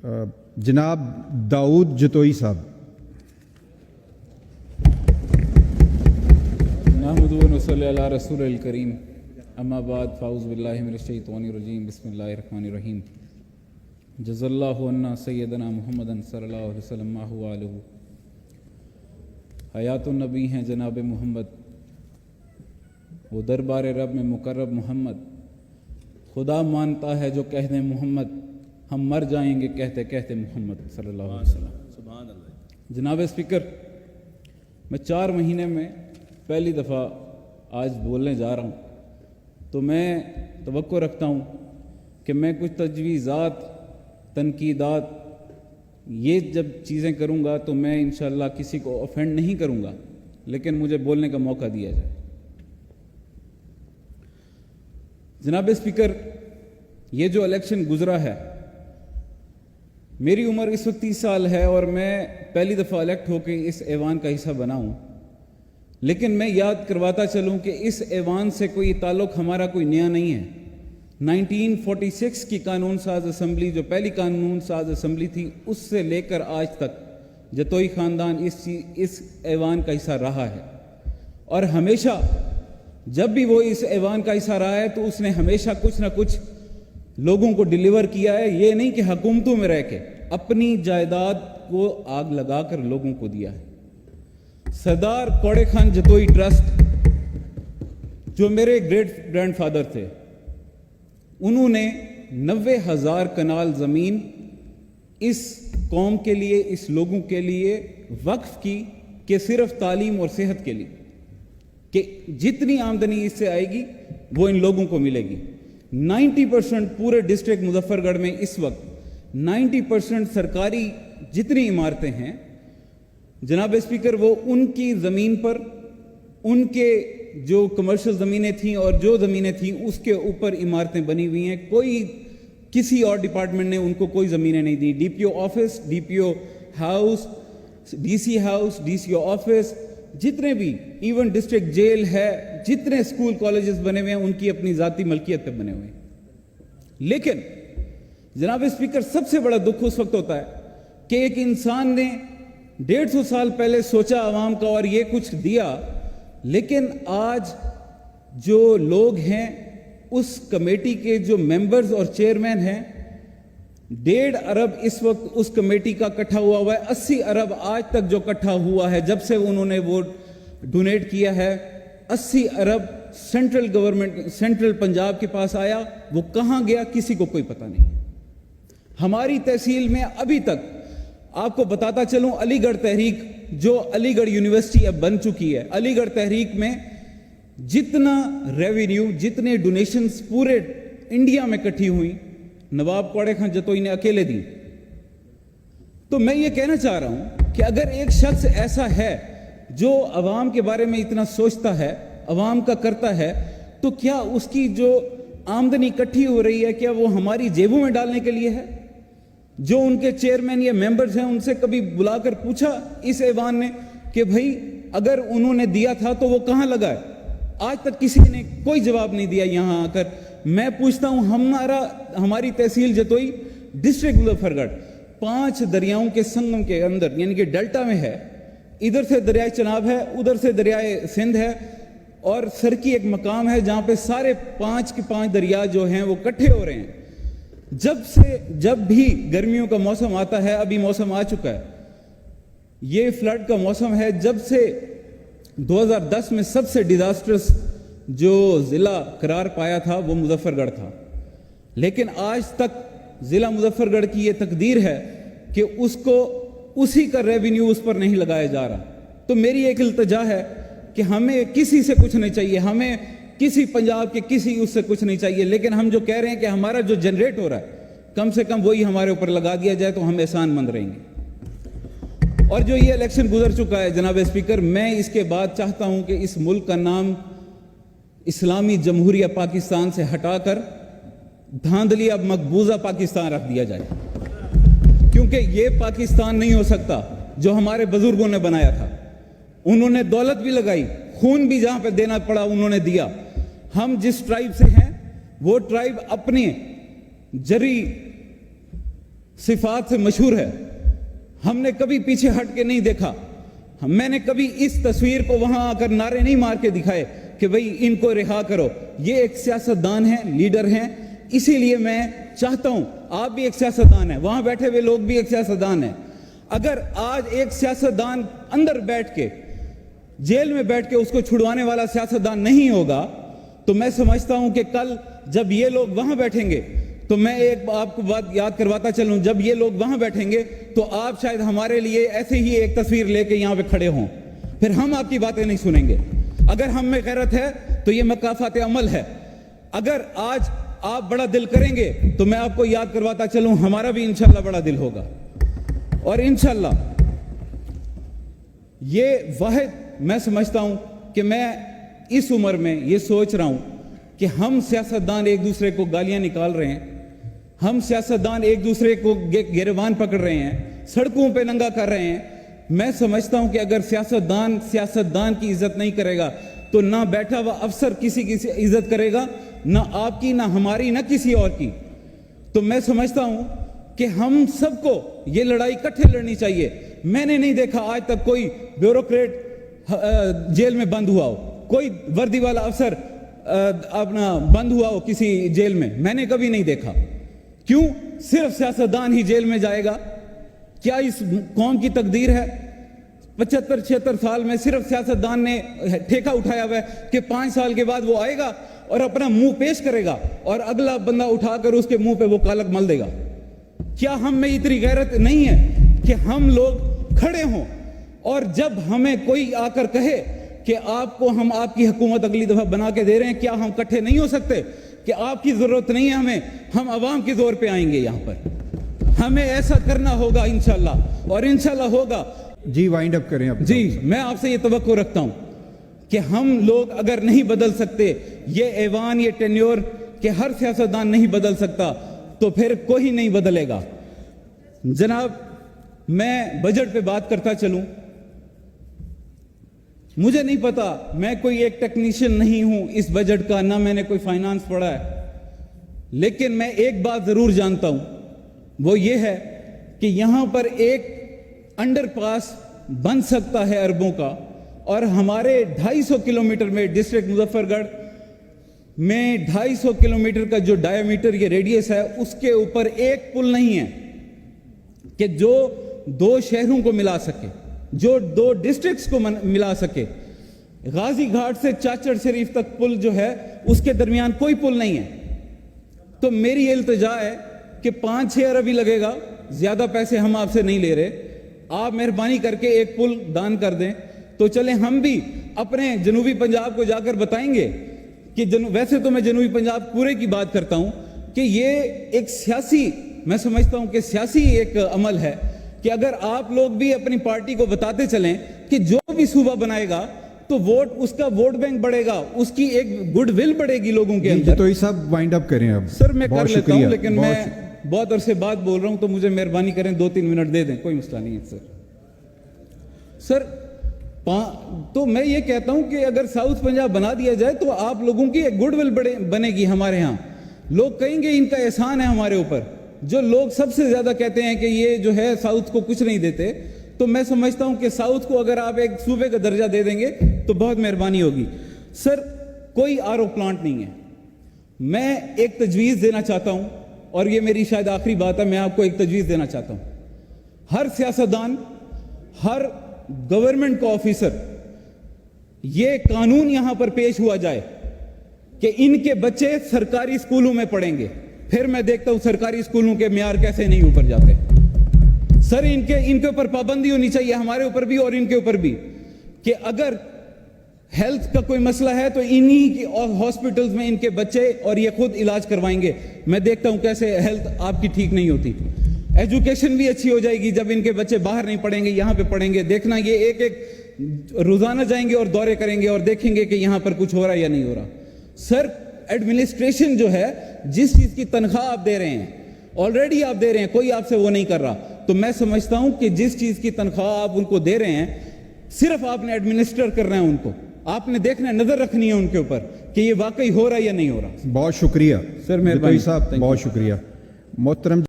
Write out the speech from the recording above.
جناب داؤد جتوئی صاحب. نحمدہ و نصلی علی رسول الکریم اما بعد فاعوذ باللہ من الشیطان الرجیم بسم اللہ الرحمن الرحیم. جزا اللہ عنا سیدنا محمد صلی اللہ علیہ وسلم و آلہ. حیات النبی ہیں جناب محمد، وہ دربار رب میں مقرب محمد. خدا مانتا ہے جو کہہ دیں محمد، ہم مر جائیں گے کہتے کہتے محمد صلی اللہ علیہ وسلم. سبحان اللہ. جناب اسپیکر، میں 4 مہینے میں پہلی دفعہ آج بولنے جا رہا ہوں، تو میں توقع رکھتا ہوں کہ میں کچھ تجویزات، تنقیدات، یہ جب چیزیں کروں گا تو میں انشاءاللہ کسی کو آفینڈ نہیں کروں گا، لیکن مجھے بولنے کا موقع دیا جائے. جناب اسپیکر، یہ جو الیکشن گزرا ہے، میری عمر اس وقت 30 سال ہے اور میں پہلی دفعہ الیکٹ ہو کے اس ایوان کا حصہ بنا ہوں. لیکن میں یاد کرواتا چلوں کہ اس ایوان سے کوئی تعلق ہمارا کوئی نیا نہیں ہے. 1946 کی قانون ساز اسمبلی، جو پہلی قانون ساز اسمبلی تھی، اس سے لے کر آج تک جتوئی خاندان اس ایوان کا حصہ رہا ہے. اور ہمیشہ جب بھی وہ اس ایوان کا حصہ رہا ہے تو اس نے ہمیشہ کچھ نہ کچھ لوگوں کو ڈیلیور کیا ہے. یہ نہیں کہ حکومتوں میں رہ کے اپنی جائیداد کو آگ لگا کر لوگوں کو دیا ہے. سردار کوڑے خان جتوئی ٹرسٹ، جو میرے گریٹ گرینڈ فادر تھے، انہوں نے 90,000 کنال زمین اس قوم کے لیے، اس لوگوں کے لیے وقف کی کہ صرف تعلیم اور صحت کے لیے، کہ جتنی آمدنی اس سے آئے گی وہ ان لوگوں کو ملے گی. 90% پورے ڈسٹرکٹ مظفر گڑھ میں اس وقت 90% سرکاری جتنی عمارتیں ہیں جناب اسپیکر، وہ ان کی زمین پر، ان کے جو کمرشل زمینیں تھیں اور جو زمینیں تھیں اس کے اوپر عمارتیں بنی ہوئی ہیں. کوئی کسی اور ڈپارٹمنٹ نے ان کو کوئی زمینیں نہیں دی. D P O office, D P O house, D C O office, جتنے بھی، ایون ڈسٹرکٹ جیل ہے، جتنے اسکول کالجز بنے ہوئے ہیں ان کی اپنی ذاتی ملکیت پہ بنے ہوئے ہیں. لیکن جناب اسپیکر، سب سے بڑا دکھ اس وقت ہوتا ہے کہ ایک انسان نے 150 سال پہلے سوچا عوام کا اور یہ کچھ دیا، لیکن آج جو لوگ ہیں اس کمیٹی کے جو ممبرز اور چیئرمین ہیں، 1.5 ارب اس وقت اس کمیٹی کا اکٹھا ہوا ہے. 80 ارب آج تک جو اکٹھا ہوا ہے جب سے انہوں نے وہ ڈونیٹ کیا ہے. 80 ارب سینٹرل گورنمنٹ، سینٹرل پنجاب کے پاس آیا، وہ کہاں گیا کسی کو کوئی پتہ نہیں. ہماری تحصیل میں ابھی تک، آپ کو بتاتا چلوں، علی گڑھ تحریک جو علی گڑھ یونیورسٹی اب بن چکی ہے، علی گڑھ تحریک میں جتنا ریونیو، جتنے ڈونیشنز پورے انڈیا میں اکٹھی ہوئی، نواب کوڑے خان جتوئی نے اکیلے دی. تو میں یہ کہنا چاہ رہا ہوں کہ اگر ایک شخص ایسا ہے جو عوام کے بارے میں اتنا سوچتا ہے، عوام کا کرتا ہے، تو کیا اس کی جو آمدنی اکٹھی ہو رہی ہے کیا وہ ہماری جیبوں میں ڈالنے کے لیے ہے؟ جو ان کے چیئرمین یا ممبرز ہیں، ان سے کبھی بلا کر پوچھا اس ایوان نے کہ بھائی اگر انہوں نے دیا تھا تو وہ کہاں لگا ہے؟ آج تک کسی نے کوئی جواب نہیں دیا. یہاں آ کر میں پوچھتا ہوں، ہماری تحصیل جتوئی ڈسٹرکٹ مظفر گڑھ 5 دریاؤں کے سنگم کے اندر، یعنی کہ ڈیلٹا میں ہے. ادھر سے دریائے چناب ہے، ادھر سے دریائے سندھ ہے، اور سرکی ایک مقام ہے جہاں پہ سارے 5 کے 5 دریا جو ہیں وہ اکٹھے ہو رہے ہیں. جب بھی گرمیوں کا موسم آتا ہے، ابھی موسم آ چکا ہے، یہ فلڈ کا موسم ہے. جب سے 2010 میں سب سے ڈیزاسٹرس جو ضلع قرار پایا تھا وہ مظفر گڑھ تھا، لیکن آج تک ضلع مظفر گڑھ کی یہ تقدیر ہے کہ اس کو اسی کا ریونیو اس پر نہیں لگایا جا رہا. تو میری ایک التجا ہے کہ ہمیں کسی سے کچھ نہیں چاہیے، ہمیں کسی پنجاب کے کسی اس سے کچھ نہیں چاہیے، لیکن ہم جو کہہ رہے ہیں کہ ہمارا جو جنریٹ ہو رہا ہے کم سے کم وہی ہمارے اوپر لگا دیا جائے تو ہم احسان مند رہیں گے. اور جو یہ الیکشن گزر چکا ہے جناب اسپیکر، میں اس کے بعد چاہتا ہوں کہ اس ملک کا نام اسلامی جمہوریہ پاکستان سے ہٹا کر دھاندلی اب مقبوضہ پاکستان رکھ دیا جائے، کیونکہ یہ پاکستان نہیں ہو سکتا جو ہمارے بزرگوں نے بنایا تھا. انہوں نے دولت بھی لگائی، خون بھی جہاں پہ دینا پڑا انہوں نے دیا. ہم جس ٹرائب سے ہیں وہ ٹرائب اپنے جری صفات سے مشہور ہے. ہم نے کبھی پیچھے ہٹ کے نہیں دیکھا. میں نے کبھی اس تصویر کو وہاں آ کر نعرے نہیں مار کے دکھائے کہ بھئی ان کو رہا کرو. یہ ایک سیاستدان ہیں, لیڈر ہیں, اسی لیے میں چاہتا ہوں آپ بھی ایک سیاستدان ہیں, وہاں بیٹھے ہوئے لوگ بھی ایک سیاستدان ہیں. اگر آج ایک سیاستدان اندر بیٹھ کے, جیل میں بیٹھ کے اس کو چھڑوانے والا سیاستدان نہیں ہوگا, تو میں سمجھتا ہوں کہ کل جب یہ لوگ وہاں بیٹھیں گے, تو میں ایک آپ کو بات یاد کرواتا چلوں, جب یہ لوگ وہاں بیٹھیں گے تو آپ شاید ہمارے لیے ایسے ہی ایک تصویر لے کے یہاں پہ کھڑے ہوں, پھر ہم آپ کی باتیں نہیں سنیں گے. اگر ہم میں غیرت ہے تو یہ مکافات عمل ہے. اگر آج آپ بڑا دل کریں گے تو میں آپ کو یاد کرواتا چلوں ہمارا بھی انشاءاللہ بڑا دل ہوگا. اور انشاءاللہ یہ واحد میں سمجھتا ہوں کہ میں اس عمر میں یہ سوچ رہا ہوں کہ ہم سیاستدان ایک دوسرے کو گالیاں نکال رہے ہیں, ہم سیاستدان ایک دوسرے کو گریبان پکڑ رہے ہیں, سڑکوں پہ ننگا کر رہے ہیں. میں سمجھتا ہوں کہ اگر سیاستدان کی عزت نہیں کرے گا تو نہ بیٹھا ہوا افسر کسی کی عزت کرے گا, نہ آپ کی, نہ ہماری, نہ کسی اور کی. تو میں سمجھتا ہوں کہ ہم سب کو یہ لڑائی اکٹھے لڑنی چاہیے. میں نے نہیں دیکھا آج تک کوئی بیوروکریٹ جیل میں بند ہوا ہو, کوئی وردی والا افسر اپنا بند ہوا ہو کسی جیل میں نے کبھی نہیں دیکھا. کیوں صرف سیاستدان ہی جیل میں جائے گا؟ کیا اس قوم کی تقدیر ہے 75-76 سال میں صرف سیاستدان نے ٹھیکہ اٹھایا ہوا ہے کہ 5 سال کے بعد وہ آئے گا اور اپنا منہ پیش کرے گا اور اگلا بندہ اٹھا کر اس کے منہ پہ وہ کالک مل دے گا؟ کیا ہم میں اتنی غیرت نہیں ہے کہ ہم لوگ کھڑے ہوں اور جب ہمیں کوئی آ کر کہے کہ آپ کو ہم آپ کی حکومت اگلی دفعہ بنا کے دے رہے ہیں, کیا ہم اکٹھے نہیں ہو سکتے کہ آپ کی ضرورت نہیں ہے ہمیں, ہم عوام کے زور پہ آئیں گے یہاں پر. ہمیں ایسا کرنا ہوگا انشاءاللہ, اور انشاءاللہ ہوگا. جی وائنڈ اپ کریں اب. جی میں آپ سے یہ توقع رکھتا ہوں کہ ہم لوگ اگر نہیں بدل سکتے, یہ ایوان, یہ ٹینیور کہ ہر سیاستدان نہیں بدل سکتا, تو پھر کوئی نہیں بدلے گا. جناب میں بجٹ پہ بات کرتا چلوں. مجھے نہیں پتا, میں کوئی ایک ٹیکنیشین نہیں ہوں اس بجٹ کا, نہ میں نے کوئی فائنانس پڑھا ہے, لیکن میں ایک بات ضرور جانتا ہوں, وہ یہ ہے کہ یہاں پر ایک انڈر پاس بن سکتا ہے اربوں کا, اور ہمارے 250 کلومیٹر میں ڈسٹرکٹ مظفر گڑھ میں 250 کلومیٹر کا جو ڈائیمیٹر یہ ریڈیس ہے, اس کے اوپر ایک پل نہیں ہے کہ جو 2 شہروں کو ملا سکے, جو 2 ڈسٹرکٹس کو ملا سکے. غازی گھاٹ سے چاچڑ شریف تک پل جو ہے اس کے درمیان کوئی پل نہیں ہے. تو میری التجا ہے کہ 5-6 ارب ہی لگے گا, زیادہ پیسے ہم آپ سے نہیں لے رہے, آپ مہربانی کر کے ایک پل دان کر دیں. تو چلیں ہم بھی اپنے جنوبی پنجاب کو جا کر بتائیں گے کہ ویسے تو میں جنوبی پنجاب پورے کی بات کرتا ہوں کہ یہ ایک سیاسی, میں سمجھتا ہوں کہ سیاسی ایک عمل ہے کہ اگر آپ لوگ بھی اپنی پارٹی کو بتاتے چلیں کہ جو بھی صوبہ بنائے گا تو ووٹ, اس کا ووٹ بینک بڑھے گا, اس کی ایک گڈ ول بڑھے گی لوگوں کے اندر. تو یہ سب وائنڈ اپ کریں اب. سر میں کر لیتا ہوں, لیکن میں بہت عرصے بعد بول رہا ہوں تو مجھے مہربانی کریں 2-3 منٹ دے دیں, کوئی مسئلہ نہیں ہے سر. تو میں یہ کہتا ہوں کہ اگر ساؤتھ پنجاب بنا دیا جائے تو آپ لوگوں کی ایک گڈ ول بنے گی ہمارے ہاں. لوگ کہیں گے ان کا احسان ہے ہمارے اوپر. جو لوگ سب سے زیادہ کہتے ہیں کہ یہ جو ہے ساؤتھ کو کچھ نہیں دیتے, تو میں سمجھتا ہوں کہ ساؤتھ کو اگر آپ ایک صوبے کا درجہ دے دیں گے تو بہت مہربانی ہوگی. سر کوئی RO پلانٹ نہیں ہے. میں ایک تجویز دینا چاہتا ہوں, اور یہ میری شاید آخری بات ہے, میں آپ کو ایک تجویز دینا چاہتا ہوں. ہر سیاستدان, ہر گورنمنٹ کا آفیسر, یہ قانون یہاں پر پیش ہوا جائے کہ ان کے بچے سرکاری اسکولوں میں پڑھیں گے. پھر میں دیکھتا ہوں سرکاری اسکولوں کے معیار کیسے نہیں اوپر جاتے. سر ان کے اوپر پابندی ہونی چاہیے, ہمارے اوپر بھی اور ان کے اوپر بھی, کہ اگر ہیلتھ کا کوئی مسئلہ ہے تو انہی کی ہاسپٹلز میں ان کے بچے اور یہ خود علاج کروائیں گے. میں دیکھتا ہوں کیسے ہیلتھ آپ کی ٹھیک نہیں ہوتی. ایجوکیشن بھی اچھی ہو جائے گی جب ان کے بچے باہر نہیں پڑھیں گے, یہاں پہ پڑھیں گے. دیکھنا یہ ایک روزانہ جائیں گے اور دورے کریں گے اور دیکھیں گے کہ یہاں پر کچھ ہو رہا ہے یا نہیں ہو رہا. سر ایڈمنسٹریشن جو ہے, جس چیز کی تنخواہ آپ دے رہے ہیں, آلریڈی آپ دے رہے ہیں, کوئی آپ سے وہ نہیں کر رہا, تو میں سمجھتا ہوں کہ جس چیز کی تنخواہ آپ ان کو دے رہے ہیں, صرف آپ نے ایڈمنسٹر کرنا ہے ان کو, آپ نے دیکھنا ہے, نظر رکھنی ہے ان کے اوپر کہ یہ واقعی ہو رہا ہے یا نہیں ہو رہا. بہت شکریہ سر, مہربانی صاحب, بہت شکریہ. محترم